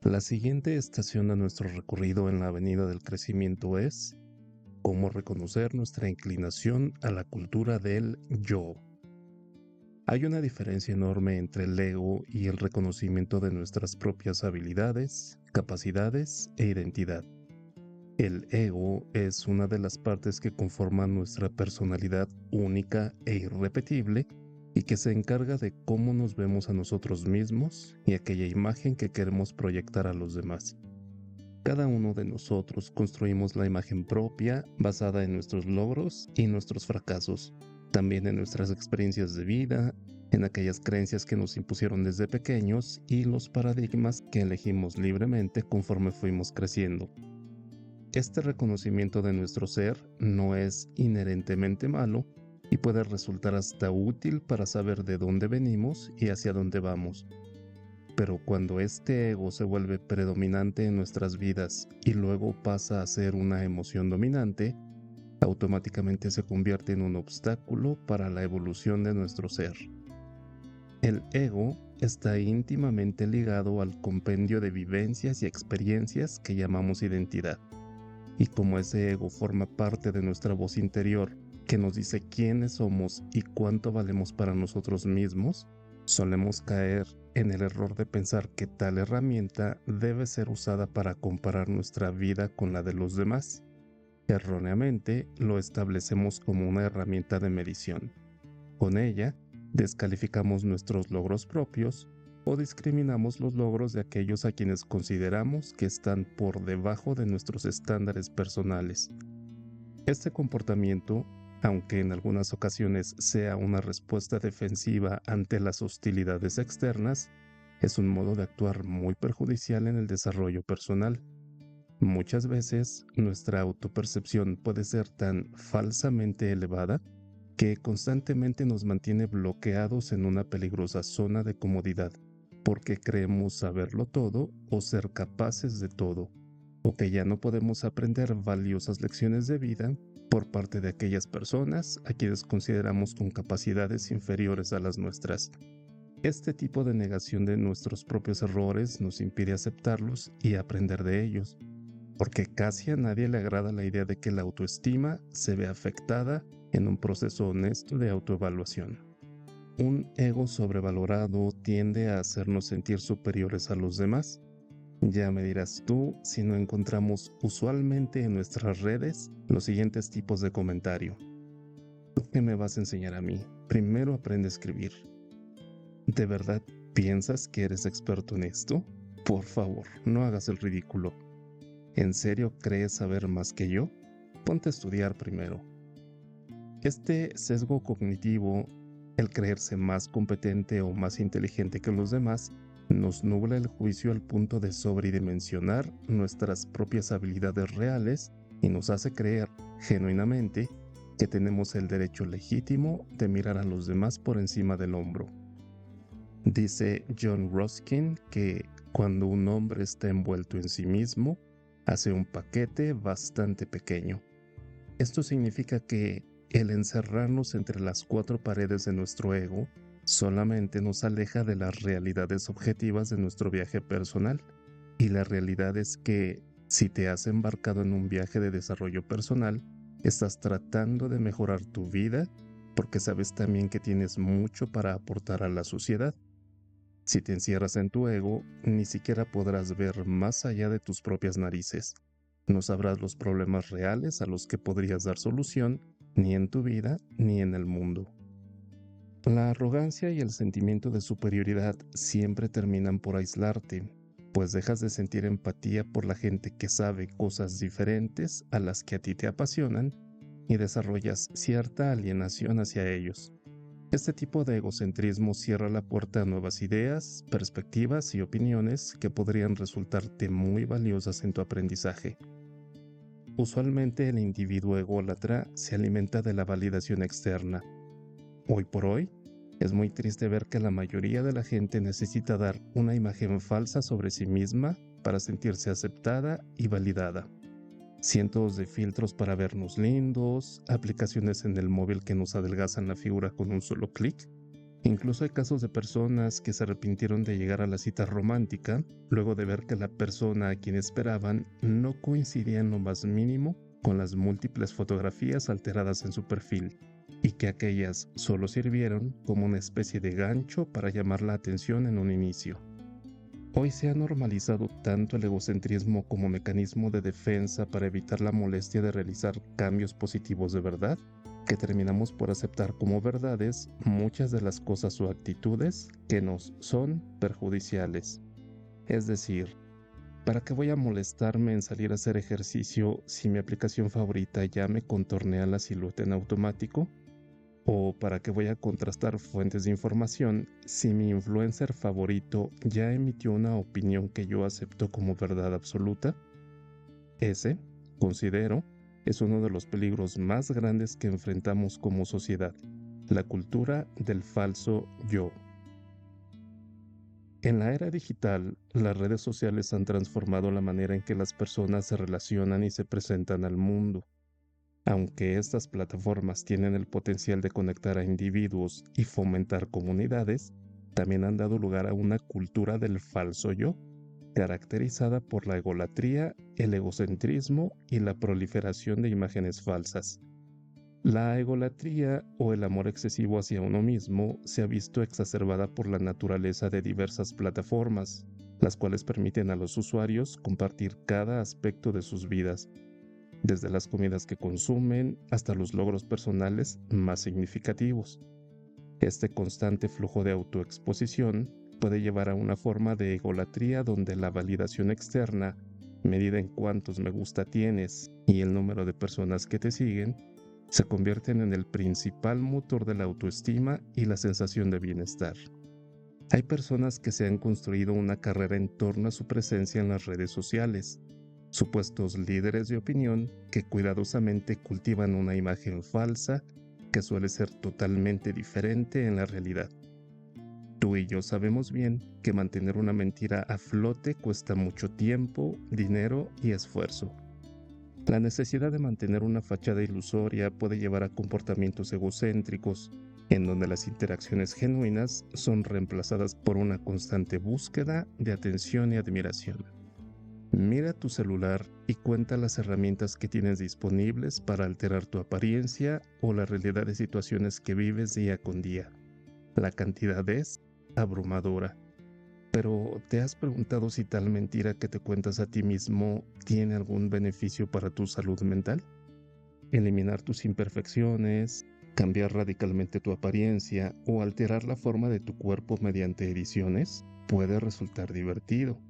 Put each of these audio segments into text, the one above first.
La siguiente estación de nuestro recorrido en la Avenida del Crecimiento es cómo reconocer nuestra inclinación a la cultura del yo. Hay una diferencia enorme entre el ego y el reconocimiento de nuestras propias habilidades, capacidades e identidad. El ego es una de las partes que conforman nuestra personalidad única e irrepetible y que se encarga de cómo nos vemos a nosotros mismos y aquella imagen que queremos proyectar a los demás. Cada uno de nosotros construimos la imagen propia basada en nuestros logros y nuestros fracasos, también en nuestras experiencias de vida, en aquellas creencias que nos impusieron desde pequeños y los paradigmas que elegimos libremente conforme fuimos creciendo. Este reconocimiento de nuestro ser no es inherentemente malo y puede resultar hasta útil para saber de dónde venimos y hacia dónde vamos. Pero cuando este ego se vuelve predominante en nuestras vidas y luego pasa a ser una emoción dominante, automáticamente se convierte en un obstáculo para la evolución de nuestro ser. El ego está íntimamente ligado al compendio de vivencias y experiencias que llamamos identidad. Y como ese ego forma parte de nuestra voz interior, que nos dice quiénes somos y cuánto valemos para nosotros mismos, solemos caer en el error de pensar que tal herramienta debe ser usada para comparar nuestra vida con la de los demás. Erróneamente, lo establecemos como una herramienta de medición. Con ella, descalificamos nuestros logros propios o discriminamos los logros de aquellos a quienes consideramos que están por debajo de nuestros estándares personales. Este comportamiento, aunque en algunas ocasiones sea una respuesta defensiva ante las hostilidades externas, es un modo de actuar muy perjudicial en el desarrollo personal. Muchas veces nuestra autopercepción puede ser tan falsamente elevada que constantemente nos mantiene bloqueados en una peligrosa zona de comodidad, porque creemos saberlo todo o ser capaces de todo, o que ya no podemos aprender valiosas lecciones de vida por parte de aquellas personas a quienes consideramos con capacidades inferiores a las nuestras. Este tipo de negación de nuestros propios errores nos impide aceptarlos y aprender de ellos, porque casi a nadie le agrada la idea de que la autoestima se ve afectada en un proceso honesto de autoevaluación. Un ego sobrevalorado tiende a hacernos sentir superiores a los demás. Ya me dirás tú si no encontramos usualmente en nuestras redes los siguientes tipos de comentario. ¿Tú qué me vas a enseñar a mí? Primero aprende a escribir. ¿De verdad piensas que eres experto en esto? Por favor, no hagas el ridículo. ¿En serio crees saber más que yo? Ponte a estudiar primero. Este sesgo cognitivo, el creerse más competente o más inteligente que los demás, nos nubla el juicio al punto de sobredimensionar nuestras propias habilidades reales y nos hace creer, genuinamente, que tenemos el derecho legítimo de mirar a los demás por encima del hombro. Dice John Ruskin que cuando un hombre está envuelto en sí mismo, hace un paquete bastante pequeño. Esto significa que el encerrarnos entre las cuatro paredes de nuestro ego solamente nos aleja de las realidades objetivas de nuestro viaje personal. Y la realidad es que si te has embarcado en un viaje de desarrollo personal, estás tratando de mejorar tu vida porque sabes también que tienes mucho para aportar a la sociedad. Si te encierras en tu ego, ni siquiera podrás ver más allá de tus propias narices. No sabrás los problemas reales a los que podrías dar solución, ni en tu vida ni en el mundo. La arrogancia y el sentimiento de superioridad siempre terminan por aislarte, pues dejas de sentir empatía por la gente que sabe cosas diferentes a las que a ti te apasionan y desarrollas cierta alienación hacia ellos. Este tipo de egocentrismo cierra la puerta a nuevas ideas, perspectivas y opiniones que podrían resultarte muy valiosas en tu aprendizaje. Usualmente el individuo ególatra se alimenta de la validación externa. Hoy por hoy, es muy triste ver que la mayoría de la gente necesita dar una imagen falsa sobre sí misma para sentirse aceptada y validada. Cientos de filtros para vernos lindos, aplicaciones en el móvil que nos adelgazan la figura con un solo clic, Incluso hay casos de personas que se arrepintieron de llegar a la cita romántica luego de ver que la persona a quien esperaban no coincidía en lo más mínimo con las múltiples fotografías alteradas en su perfil, y que aquellas solo sirvieron como una especie de gancho para llamar la atención en un inicio. Hoy se ha normalizado tanto el egocentrismo como mecanismo de defensa para evitar la molestia de realizar cambios positivos de verdad, que terminamos por aceptar como verdades muchas de las cosas o actitudes que nos son perjudiciales. Es decir, ¿para qué voy a molestarme en salir a hacer ejercicio si mi aplicación favorita ya me contornea la silueta en automático? ¿O para qué voy a contrastar fuentes de información si mi influencer favorito ya emitió una opinión que yo acepto como verdad absoluta? Ese, considero, es uno de los peligros más grandes que enfrentamos como sociedad, la cultura del falso yo. En la era digital, las redes sociales han transformado la manera en que las personas se relacionan y se presentan al mundo. Aunque estas plataformas tienen el potencial de conectar a individuos y fomentar comunidades, también han dado lugar a una cultura del falso yo, caracterizada por la egolatría, el egocentrismo y la proliferación de imágenes falsas. La egolatría o el amor excesivo hacia uno mismo se ha visto exacerbada por la naturaleza de diversas plataformas, las cuales permiten a los usuarios compartir cada aspecto de sus vidas, desde las comidas que consumen hasta los logros personales más significativos. Este constante flujo de autoexposición puede llevar a una forma de egolatría donde la validación externa, medida en cuántos me gusta tienes y el número de personas que te siguen, se convierten en el principal motor de la autoestima y la sensación de bienestar. Hay personas que se han construido una carrera en torno a su presencia en las redes sociales, supuestos líderes de opinión que cuidadosamente cultivan una imagen falsa que suele ser totalmente diferente en la realidad. Tú y yo sabemos bien que mantener una mentira a flote cuesta mucho tiempo, dinero y esfuerzo. La necesidad de mantener una fachada ilusoria puede llevar a comportamientos egocéntricos, en donde las interacciones genuinas son reemplazadas por una constante búsqueda de atención y admiración. Mira tu celular y cuenta las herramientas que tienes disponibles para alterar tu apariencia o la realidad de situaciones que vives día con día. La cantidad es abrumadora. Pero, ¿te has preguntado si tal mentira que te cuentas a ti mismo tiene algún beneficio para tu salud mental? Eliminar tus imperfecciones, cambiar radicalmente tu apariencia o alterar la forma de tu cuerpo mediante ediciones puede resultar divertido,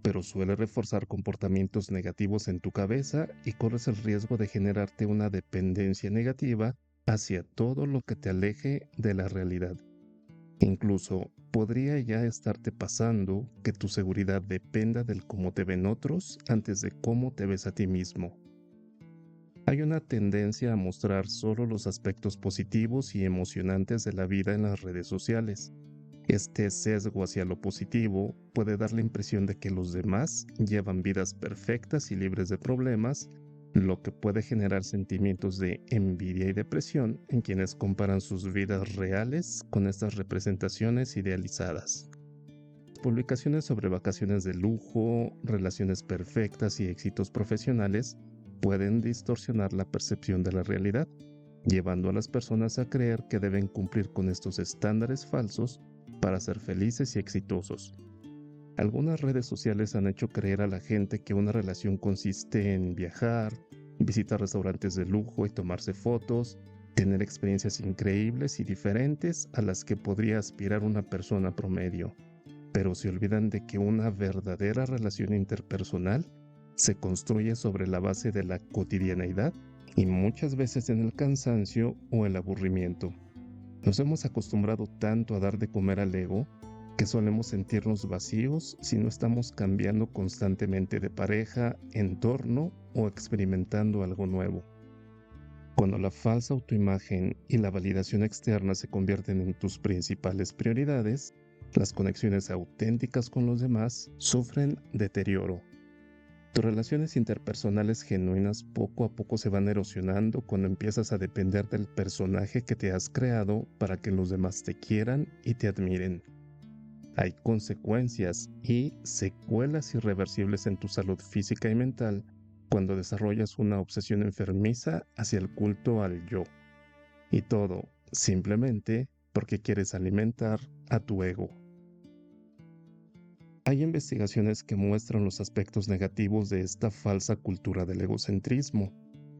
pero suele reforzar comportamientos negativos en tu cabeza y corres el riesgo de generarte una dependencia negativa hacia todo lo que te aleje de la realidad. Incluso podría ya estarte pasando que tu seguridad dependa del cómo te ven otros antes de cómo te ves a ti mismo. Hay una tendencia a mostrar solo los aspectos positivos y emocionantes de la vida en las redes sociales. Este sesgo hacia lo positivo puede dar la impresión de que los demás llevan vidas perfectas y libres de problemas, lo que puede generar sentimientos de envidia y depresión en quienes comparan sus vidas reales con estas representaciones idealizadas. Publicaciones sobre vacaciones de lujo, relaciones perfectas y éxitos profesionales pueden distorsionar la percepción de la realidad, llevando a las personas a creer que deben cumplir con estos estándares falsos para ser felices y exitosos. Algunas redes sociales han hecho creer a la gente que una relación consiste en viajar, visitar restaurantes de lujo y tomarse fotos, tener experiencias increíbles y diferentes a las que podría aspirar una persona promedio. Pero se olvidan de que una verdadera relación interpersonal se construye sobre la base de la cotidianeidad y muchas veces en el cansancio o el aburrimiento. Nos hemos acostumbrado tanto a dar de comer al ego que solemos sentirnos vacíos si no estamos cambiando constantemente de pareja, entorno o experimentando algo nuevo. Cuando la falsa autoimagen y la validación externa se convierten en tus principales prioridades, las conexiones auténticas con los demás sufren deterioro. Tus relaciones interpersonales genuinas poco a poco se van erosionando cuando empiezas a depender del personaje que te has creado para que los demás te quieran y te admiren. Hay consecuencias y secuelas irreversibles en tu salud física y mental cuando desarrollas una obsesión enfermiza hacia el culto al yo. Y todo simplemente porque quieres alimentar a tu ego. Hay investigaciones que muestran los aspectos negativos de esta falsa cultura del egocentrismo,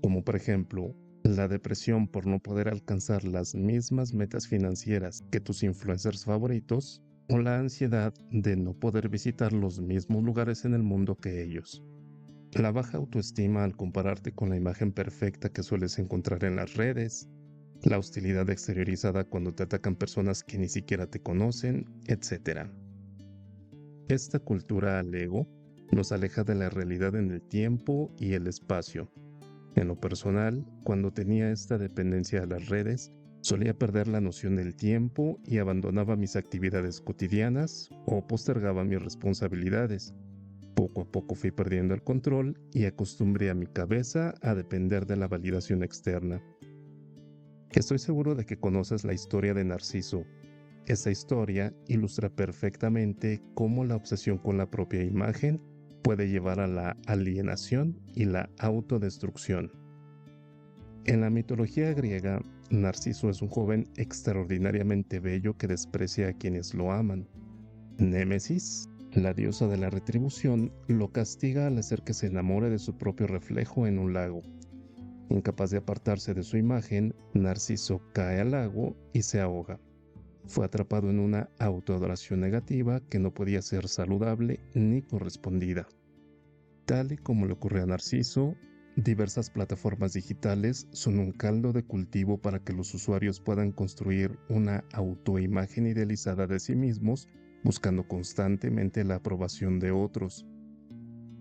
como por ejemplo, la depresión por no poder alcanzar las mismas metas financieras que tus influencers favoritos, o la ansiedad de no poder visitar los mismos lugares en el mundo que ellos. La baja autoestima al compararte con la imagen perfecta que sueles encontrar en las redes, la hostilidad exteriorizada cuando te atacan personas que ni siquiera te conocen, etc. Esta cultura al ego nos aleja de la realidad en el tiempo y el espacio. En lo personal, cuando tenía esta dependencia de las redes, solía perder la noción del tiempo y abandonaba mis actividades cotidianas o postergaba mis responsabilidades. Poco a poco fui perdiendo el control y acostumbré a mi cabeza a depender de la validación externa. Estoy seguro de que conoces la historia de Narciso. Esta historia ilustra perfectamente cómo la obsesión con la propia imagen puede llevar a la alienación y la autodestrucción. En la mitología griega, Narciso es un joven extraordinariamente bello que desprecia a quienes lo aman. Némesis, la diosa de la retribución, lo castiga al hacer que se enamore de su propio reflejo en un lago. Incapaz de apartarse de su imagen, Narciso cae al lago y se ahoga. Fue atrapado en una autoadoración negativa que no podía ser saludable ni correspondida. Tal y como le ocurrió a Narciso, diversas plataformas digitales son un caldo de cultivo para que los usuarios puedan construir una autoimagen idealizada de sí mismos, buscando constantemente la aprobación de otros.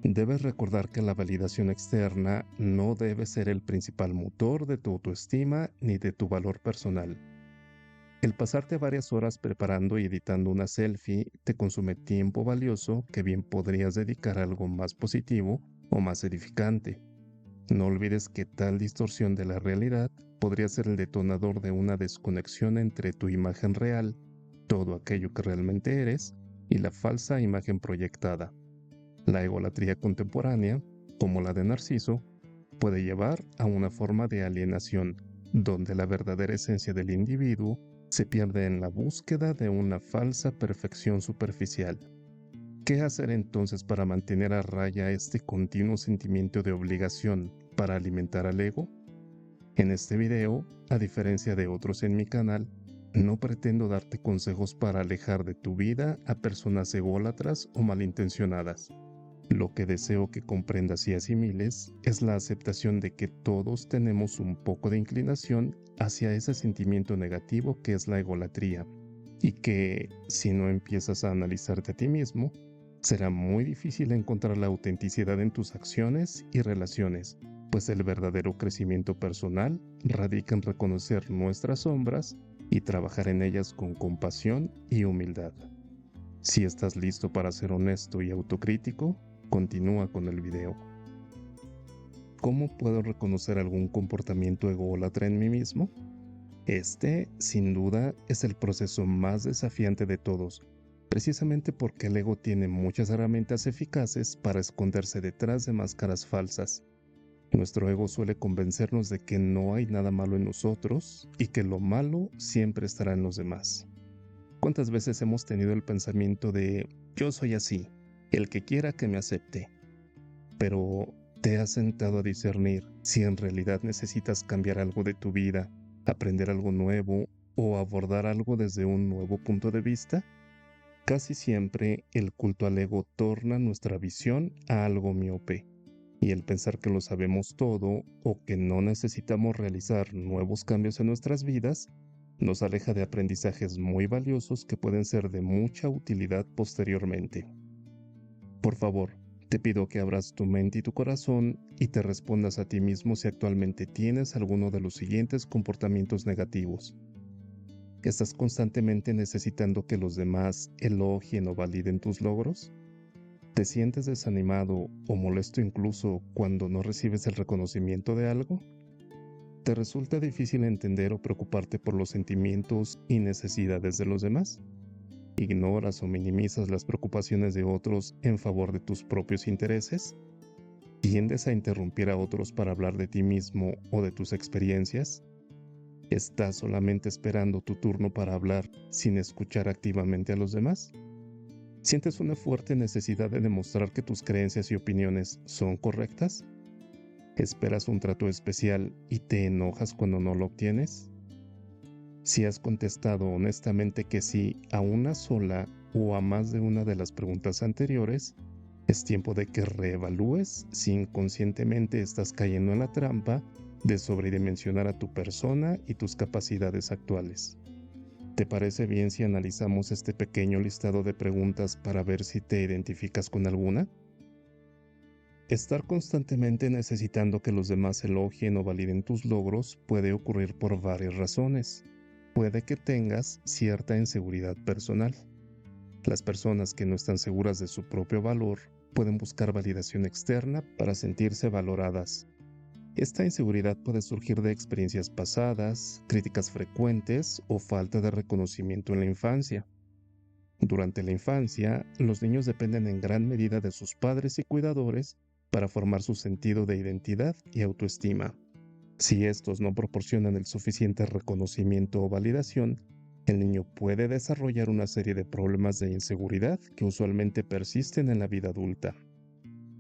Debes recordar que la validación externa no debe ser el principal motor de tu autoestima ni de tu valor personal. El pasarte varias horas preparando y editando una selfie te consume tiempo valioso que bien podrías dedicar a algo más positivo o más edificante. No olvides que tal distorsión de la realidad podría ser el detonador de una desconexión entre tu imagen real, todo aquello que realmente eres, y la falsa imagen proyectada. La egolatría contemporánea, como la de Narciso, puede llevar a una forma de alienación, donde la verdadera esencia del individuo se pierde en la búsqueda de una falsa perfección superficial. ¿Qué hacer entonces para mantener a raya este continuo sentimiento de obligación para alimentar al ego? En este video, a diferencia de otros en mi canal, no pretendo darte consejos para alejar de tu vida a personas ególatras o malintencionadas. Lo que deseo que comprendas y asimiles es la aceptación de que todos tenemos un poco de inclinación hacia ese sentimiento negativo que es la egolatría, y que, si no empiezas a analizarte a ti mismo, será muy difícil encontrar la autenticidad en tus acciones y relaciones, pues el verdadero crecimiento personal radica en reconocer nuestras sombras y trabajar en ellas con compasión y humildad. Si estás listo para ser honesto y autocrítico, continúa con el video. ¿Cómo puedo reconocer algún comportamiento ególatra en mí mismo? Este, sin duda, es el proceso más desafiante de todos, precisamente porque el ego tiene muchas herramientas eficaces para esconderse detrás de máscaras falsas. Nuestro ego suele convencernos de que no hay nada malo en nosotros y que lo malo siempre estará en los demás. ¿Cuántas veces hemos tenido el pensamiento de yo soy así, el que quiera que me acepte? Pero ¿te has sentado a discernir si en realidad necesitas cambiar algo de tu vida, aprender algo nuevo o abordar algo desde un nuevo punto de vista? Casi siempre el culto al ego torna nuestra visión a algo miope, y el pensar que lo sabemos todo o que no necesitamos realizar nuevos cambios en nuestras vidas nos aleja de aprendizajes muy valiosos que pueden ser de mucha utilidad posteriormente. Por favor, te pido que abras tu mente y tu corazón y te respondas a ti mismo si actualmente tienes alguno de los siguientes comportamientos negativos. ¿Estás constantemente necesitando que los demás elogien o validen tus logros? ¿Te sientes desanimado o molesto incluso cuando no recibes el reconocimiento de algo? ¿Te resulta difícil entender o preocuparte por los sentimientos y necesidades de los demás? ¿Ignoras o minimizas las preocupaciones de otros en favor de tus propios intereses? ¿Tiendes a interrumpir a otros para hablar de ti mismo o de tus experiencias? ¿Estás solamente esperando tu turno para hablar sin escuchar activamente a los demás? ¿Sientes una fuerte necesidad de demostrar que tus creencias y opiniones son correctas? ¿Esperas un trato especial y te enojas cuando no lo obtienes? Si has contestado honestamente que sí a una sola o a más de una de las preguntas anteriores, es tiempo de que reevalúes si inconscientemente estás cayendo en la trampa de sobredimensionar a tu persona y tus capacidades actuales. ¿Te parece bien si analizamos este pequeño listado de preguntas para ver si te identificas con alguna? Estar constantemente necesitando que los demás elogien o validen tus logros puede ocurrir por varias razones. Puede que tengas cierta inseguridad personal. Las personas que no están seguras de su propio valor pueden buscar validación externa para sentirse valoradas. Esta inseguridad puede surgir de experiencias pasadas, críticas frecuentes o falta de reconocimiento en la infancia. Durante la infancia, los niños dependen en gran medida de sus padres y cuidadores para formar su sentido de identidad y autoestima. Si estos no proporcionan el suficiente reconocimiento o validación, el niño puede desarrollar una serie de problemas de inseguridad que usualmente persisten en la vida adulta.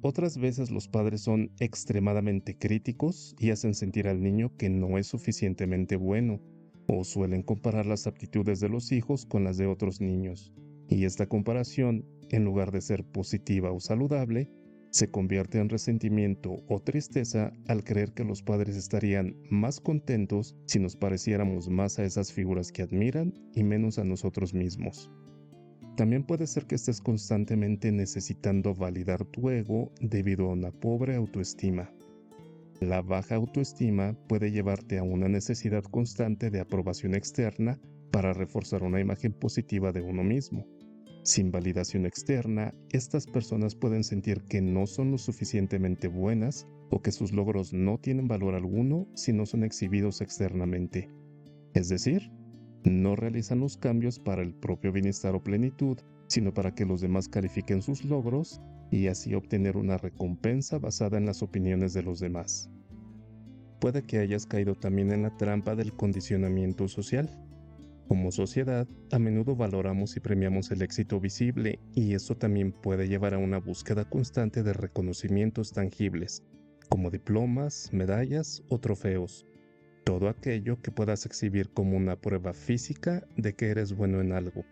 Otras veces los padres son extremadamente críticos y hacen sentir al niño que no es suficientemente bueno, o suelen comparar las aptitudes de los hijos con las de otros niños. Y esta comparación, en lugar de ser positiva o saludable, se convierte en resentimiento o tristeza al creer que los padres estarían más contentos si nos pareciéramos más a esas figuras que admiran y menos a nosotros mismos. También puede ser que estés constantemente necesitando validar tu ego debido a una pobre autoestima. La baja autoestima puede llevarte a una necesidad constante de aprobación externa para reforzar una imagen positiva de uno mismo. Sin validación externa, estas personas pueden sentir que no son lo suficientemente buenas o que sus logros no tienen valor alguno si no son exhibidos externamente. Es decir, no realizan los cambios para el propio bienestar o plenitud, sino para que los demás califiquen sus logros y así obtener una recompensa basada en las opiniones de los demás. Puede que hayas caído también en la trampa del condicionamiento social. Como sociedad, a menudo valoramos y premiamos el éxito visible, y esto también puede llevar a una búsqueda constante de reconocimientos tangibles, como diplomas, medallas o trofeos. Todo aquello que puedas exhibir como una prueba física de que eres bueno en algo.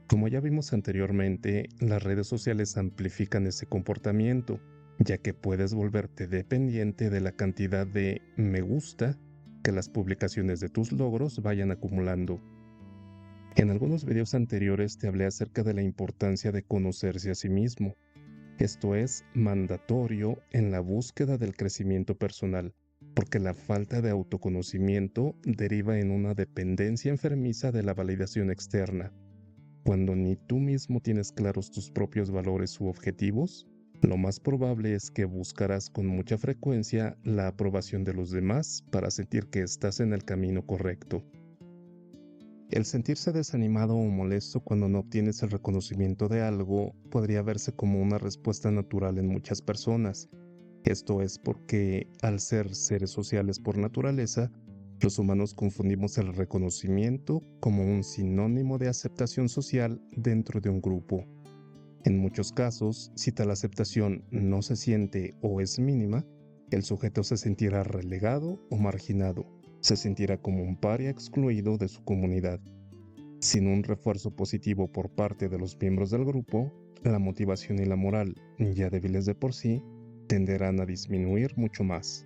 Como ya vimos anteriormente, las redes sociales amplifican ese comportamiento, ya que puedes volverte dependiente de la cantidad de me gusta que las publicaciones de tus logros vayan acumulando. En algunos videos anteriores te hablé acerca de la importancia de conocerse a sí mismo. Esto es mandatorio en la búsqueda del crecimiento personal, porque la falta de autoconocimiento deriva en una dependencia enfermiza de la validación externa. Cuando ni tú mismo tienes claros tus propios valores u objetivos, lo más probable es que buscarás con mucha frecuencia la aprobación de los demás para sentir que estás en el camino correcto. El sentirse desanimado o molesto cuando no obtienes el reconocimiento de algo podría verse como una respuesta natural en muchas personas. Esto es porque, al ser seres sociales por naturaleza, los humanos confundimos el reconocimiento como un sinónimo de aceptación social dentro de un grupo. En muchos casos, si tal aceptación no se siente o es mínima, el sujeto se sentirá relegado o marginado, se sentirá como un paria excluido de su comunidad. Sin un refuerzo positivo por parte de los miembros del grupo, la motivación y la moral, ya débiles de por sí, tenderán a disminuir mucho más.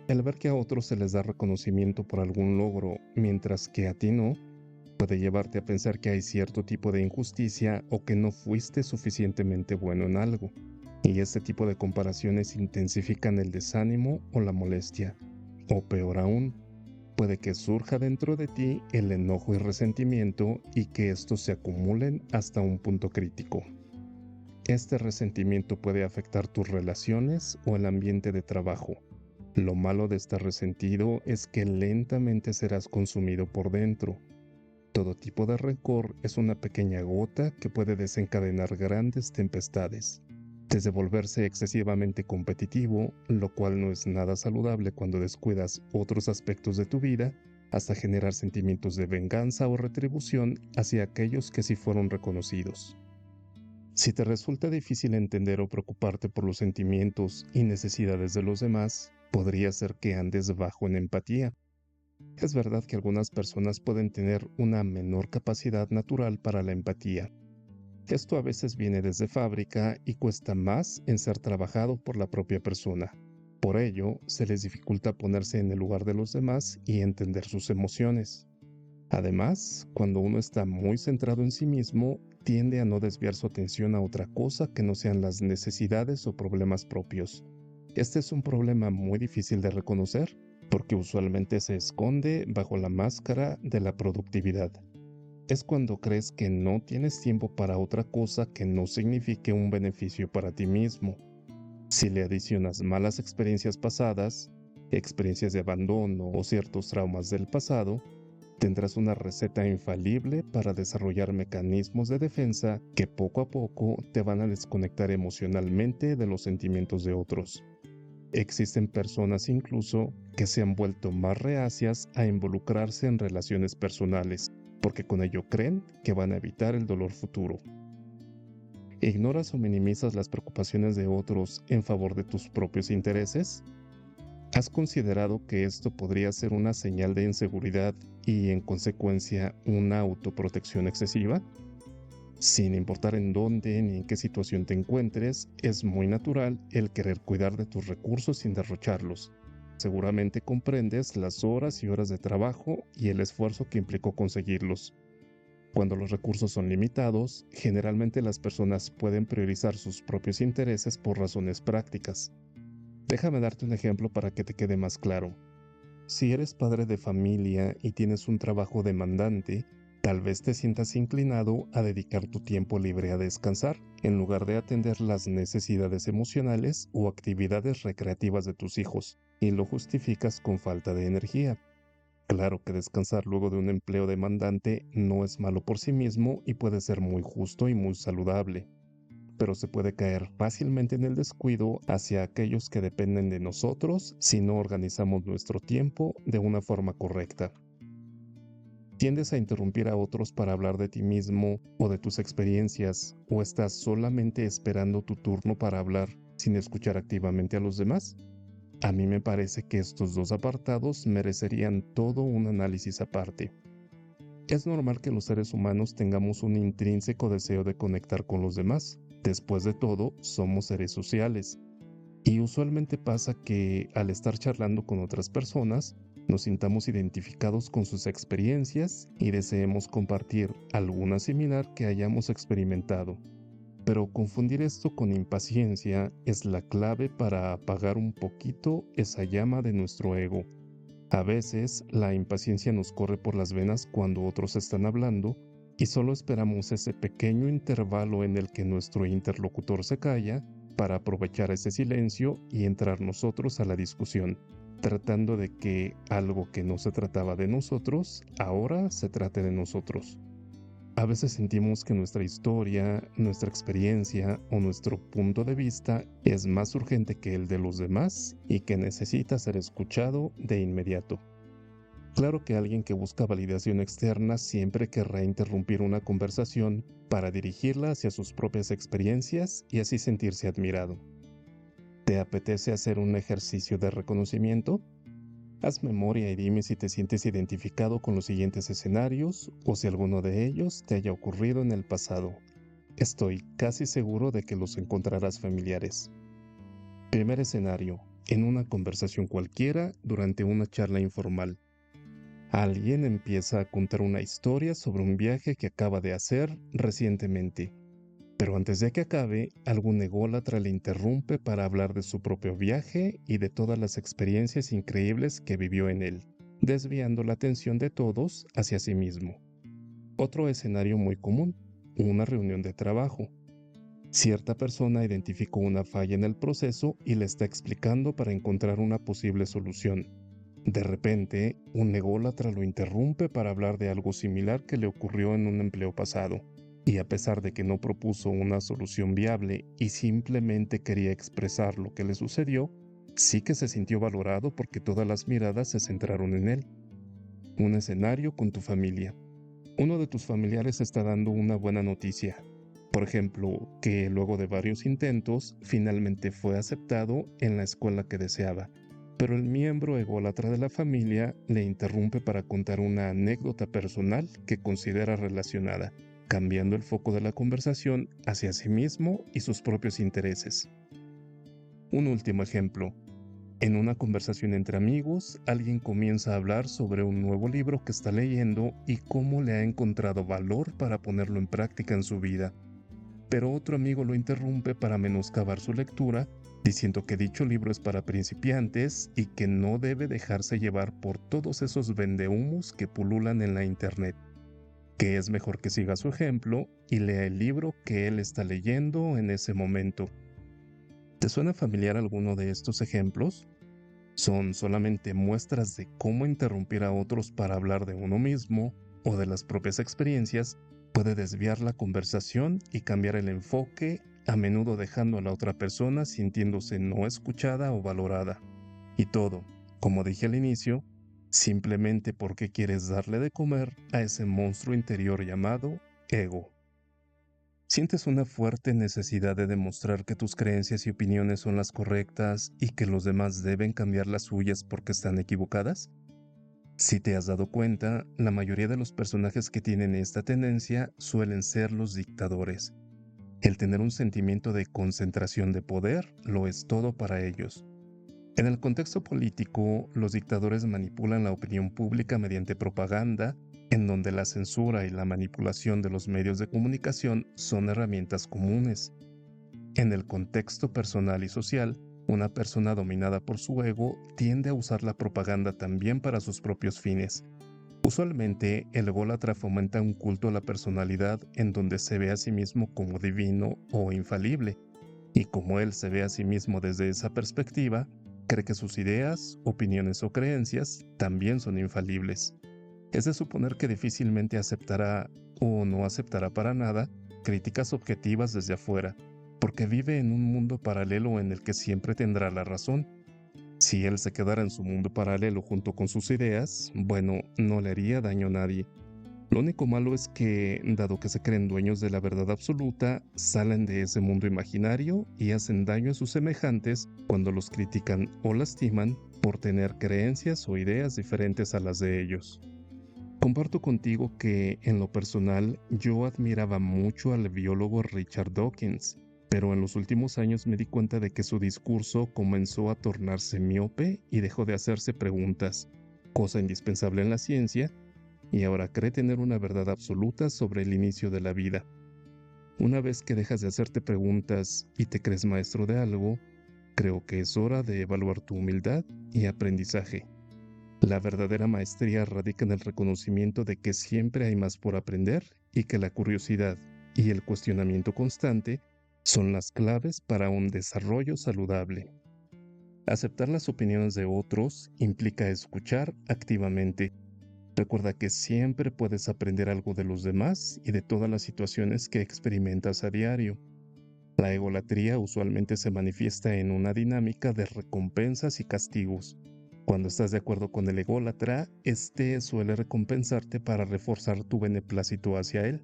El ver que a otros se les da reconocimiento por algún logro, mientras que a ti no, puede llevarte a pensar que hay cierto tipo de injusticia o que no fuiste suficientemente bueno en algo. Y este tipo de comparaciones intensifican el desánimo o la molestia. O peor aún, puede que surja dentro de ti el enojo y resentimiento y que estos se acumulen hasta un punto crítico. Este resentimiento puede afectar tus relaciones o el ambiente de trabajo. Lo malo de estar resentido es que lentamente serás consumido por dentro. Todo tipo de rencor es una pequeña gota que puede desencadenar grandes tempestades. Desde volverse excesivamente competitivo, lo cual no es nada saludable cuando descuidas otros aspectos de tu vida, hasta generar sentimientos de venganza o retribución hacia aquellos que sí fueron reconocidos. Si te resulta difícil entender o preocuparte por los sentimientos y necesidades de los demás, podría ser que andes bajo en empatía. Es verdad que algunas personas pueden tener una menor capacidad natural para la empatía. Esto a veces viene desde fábrica y cuesta más en ser trabajado por la propia persona. Por ello, se les dificulta ponerse en el lugar de los demás y entender sus emociones. Además, cuando uno está muy centrado en sí mismo, tiende a no desviar su atención a otra cosa que no sean las necesidades o problemas propios. Este es un problema muy difícil de reconocer, porque usualmente se esconde bajo la máscara de la productividad. Es cuando crees que no tienes tiempo para otra cosa que no signifique un beneficio para ti mismo. Si le adicionas malas experiencias pasadas, experiencias de abandono o ciertos traumas del pasado, tendrás una receta infalible para desarrollar mecanismos de defensa que poco a poco te van a desconectar emocionalmente de los sentimientos de otros. Existen personas incluso que se han vuelto más reacias a involucrarse en relaciones personales, porque con ello creen que van a evitar el dolor futuro. ¿Ignoras o minimizas las preocupaciones de otros en favor de tus propios intereses? ¿Has considerado que esto podría ser una señal de inseguridad y, en consecuencia, una autoprotección excesiva? Sin importar en dónde ni en qué situación te encuentres, es muy natural el querer cuidar de tus recursos sin derrocharlos. Seguramente comprendes las horas y horas de trabajo y el esfuerzo que implicó conseguirlos. Cuando los recursos son limitados, generalmente las personas pueden priorizar sus propios intereses por razones prácticas. Déjame darte un ejemplo para que te quede más claro. Si eres padre de familia y tienes un trabajo demandante, tal vez te sientas inclinado a dedicar tu tiempo libre a descansar, en lugar de atender las necesidades emocionales o actividades recreativas de tus hijos, y lo justificas con falta de energía. Claro que descansar luego de un empleo demandante no es malo por sí mismo y puede ser muy justo y muy saludable, pero se puede caer fácilmente en el descuido hacia aquellos que dependen de nosotros si no organizamos nuestro tiempo de una forma correcta. ¿Tiendes a interrumpir a otros para hablar de ti mismo o de tus experiencias, o estás solamente esperando tu turno para hablar sin escuchar activamente a los demás? A mí me parece que estos dos apartados merecerían todo un análisis aparte. Es normal que los seres humanos tengamos un intrínseco deseo de conectar con los demás. Después de todo, somos seres sociales. Y usualmente pasa que al estar charlando con otras personas, nos sintamos identificados con sus experiencias y deseemos compartir alguna similar que hayamos experimentado. Pero confundir esto con impaciencia es la clave para apagar un poquito esa llama de nuestro ego. A veces, la impaciencia nos corre por las venas cuando otros están hablando y solo esperamos ese pequeño intervalo en el que nuestro interlocutor se calla para aprovechar ese silencio y entrar nosotros a la discusión, tratando de que algo que no se trataba de nosotros, ahora se trate de nosotros. A veces sentimos que nuestra historia, nuestra experiencia o nuestro punto de vista es más urgente que el de los demás y que necesita ser escuchado de inmediato. Claro que alguien que busca validación externa siempre querrá interrumpir una conversación para dirigirla hacia sus propias experiencias y así sentirse admirado. ¿Te apetece hacer un ejercicio de reconocimiento? Haz memoria y dime si te sientes identificado con los siguientes escenarios o si alguno de ellos te haya ocurrido en el pasado. Estoy casi seguro de que los encontrarás familiares. Primer escenario: en una conversación cualquiera durante una charla informal. Alguien empieza a contar una historia sobre un viaje que acaba de hacer recientemente. Pero antes de que acabe, algún ególatra le interrumpe para hablar de su propio viaje y de todas las experiencias increíbles que vivió en él, desviando la atención de todos hacia sí mismo. Otro escenario muy común: una reunión de trabajo. Cierta persona identificó una falla en el proceso y le está explicando para encontrar una posible solución. De repente, un ególatra lo interrumpe para hablar de algo similar que le ocurrió en un empleo pasado. Y a pesar de que no propuso una solución viable y simplemente quería expresar lo que le sucedió, sí que se sintió valorado porque todas las miradas se centraron en él. Un escenario con tu familia. Uno de tus familiares está dando una buena noticia. Por ejemplo, que luego de varios intentos, finalmente fue aceptado en la escuela que deseaba. Pero el miembro ególatra de la familia le interrumpe para contar una anécdota personal que considera relacionada, cambiando el foco de la conversación hacia sí mismo y sus propios intereses. Un último ejemplo. En una conversación entre amigos, alguien comienza a hablar sobre un nuevo libro que está leyendo y cómo le ha encontrado valor para ponerlo en práctica en su vida. Pero otro amigo lo interrumpe para menoscabar su lectura, diciendo que dicho libro es para principiantes y que no debe dejarse llevar por todos esos vendehumos que pululan en la internet, que es mejor que siga su ejemplo y lea el libro que él está leyendo en ese momento. ¿Te suena familiar alguno de estos ejemplos? Son solamente muestras de cómo interrumpir a otros para hablar de uno mismo o de las propias experiencias puede desviar la conversación y cambiar el enfoque, a menudo dejando a la otra persona sintiéndose no escuchada o valorada. Y todo, como dije al inicio, simplemente porque quieres darle de comer a ese monstruo interior llamado ego. ¿Sientes una fuerte necesidad de demostrar que tus creencias y opiniones son las correctas y que los demás deben cambiar las suyas porque están equivocadas? Si te has dado cuenta, la mayoría de los personajes que tienen esta tendencia suelen ser los dictadores. El tener un sentimiento de concentración de poder lo es todo para ellos. En el contexto político, los dictadores manipulan la opinión pública mediante propaganda, en donde la censura y la manipulación de los medios de comunicación son herramientas comunes. En el contexto personal y social, una persona dominada por su ego tiende a usar la propaganda también para sus propios fines. Usualmente, el ególatra fomenta un culto a la personalidad en donde se ve a sí mismo como divino o infalible, y como él se ve a sí mismo desde esa perspectiva, cree que sus ideas, opiniones o creencias también son infalibles. Es de suponer que difícilmente aceptará o no aceptará para nada críticas objetivas desde afuera, porque vive en un mundo paralelo en el que siempre tendrá la razón. Si él se quedara en su mundo paralelo junto con sus ideas, bueno, no le haría daño a nadie. Lo único malo es que, dado que se creen dueños de la verdad absoluta, salen de ese mundo imaginario y hacen daño a sus semejantes cuando los critican o lastiman por tener creencias o ideas diferentes a las de ellos. Comparto contigo que, en lo personal, yo admiraba mucho al biólogo Richard Dawkins, pero en los últimos años me di cuenta de que su discurso comenzó a tornarse miope y dejó de hacerse preguntas, cosa indispensable en la ciencia, y ahora cree tener una verdad absoluta sobre el inicio de la vida. Una vez que dejas de hacerte preguntas y te crees maestro de algo, creo que es hora de evaluar tu humildad y aprendizaje. La verdadera maestría radica en el reconocimiento de que siempre hay más por aprender y que la curiosidad y el cuestionamiento constante son las claves para un desarrollo saludable. Aceptar las opiniones de otros implica escuchar activamente. Recuerda que siempre puedes aprender algo de los demás y de todas las situaciones que experimentas a diario. La egolatría usualmente se manifiesta en una dinámica de recompensas y castigos. Cuando estás de acuerdo con el ególatra, este suele recompensarte para reforzar tu beneplácito hacia él.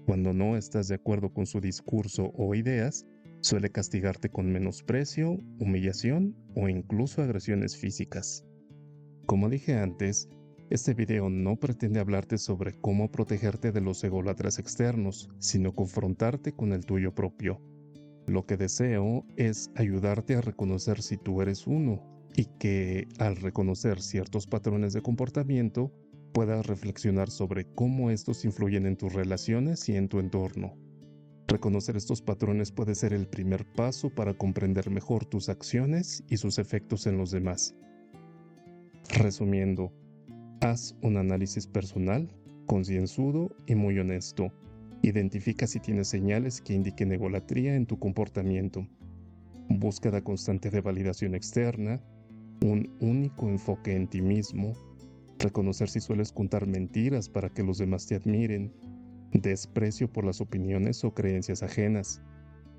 Cuando no estás de acuerdo con su discurso o ideas, suele castigarte con menosprecio, humillación o incluso agresiones físicas. Como dije antes, este video no pretende hablarte sobre cómo protegerte de los ególatras externos, sino confrontarte con el tuyo propio. Lo que deseo es ayudarte a reconocer si tú eres uno y que, al reconocer ciertos patrones de comportamiento, puedas reflexionar sobre cómo estos influyen en tus relaciones y en tu entorno. Reconocer estos patrones puede ser el primer paso para comprender mejor tus acciones y sus efectos en los demás. Resumiendo, haz un análisis personal, concienzudo y muy honesto. Identifica si tienes señales que indiquen egolatría en tu comportamiento. Búsqueda constante de validación externa, un único enfoque en ti mismo, reconocer si sueles contar mentiras para que los demás te admiren, desprecio por las opiniones o creencias ajenas,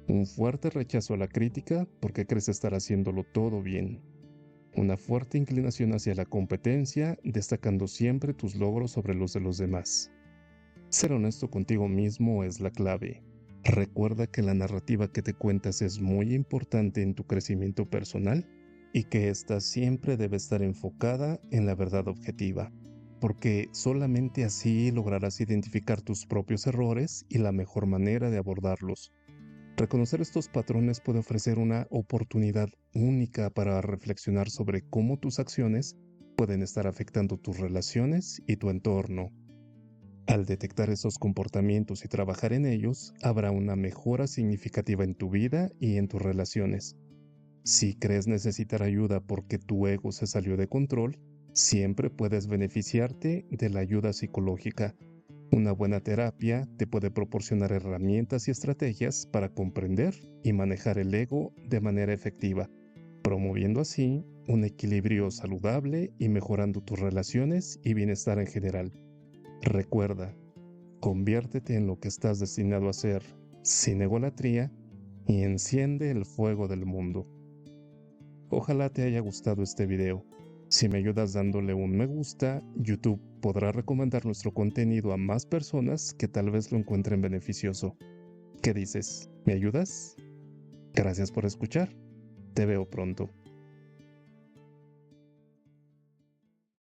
un fuerte rechazo a la crítica porque crees estar haciéndolo todo bien, una fuerte inclinación hacia la competencia, destacando siempre tus logros sobre los de los demás. Ser honesto contigo mismo es la clave. Recuerda que la narrativa que te cuentas es muy importante en tu crecimiento personal y que ésta siempre debe estar enfocada en la verdad objetiva, porque solamente así lograrás identificar tus propios errores y la mejor manera de abordarlos. Reconocer estos patrones puede ofrecer una oportunidad única para reflexionar sobre cómo tus acciones pueden estar afectando tus relaciones y tu entorno. Al detectar esos comportamientos y trabajar en ellos, habrá una mejora significativa en tu vida y en tus relaciones. Si crees necesitar ayuda porque tu ego se salió de control, siempre puedes beneficiarte de la ayuda psicológica. Una buena terapia te puede proporcionar herramientas y estrategias para comprender y manejar el ego de manera efectiva, promoviendo así un equilibrio saludable y mejorando tus relaciones y bienestar en general. Recuerda, conviértete en lo que estás destinado a ser, sin egolatría, y enciende el fuego del mundo. Ojalá te haya gustado este video. Si me ayudas dándole un me gusta, YouTube podrá recomendar nuestro contenido a más personas que tal vez lo encuentren beneficioso. ¿Qué dices? ¿Me ayudas? Gracias por escuchar. Te veo pronto.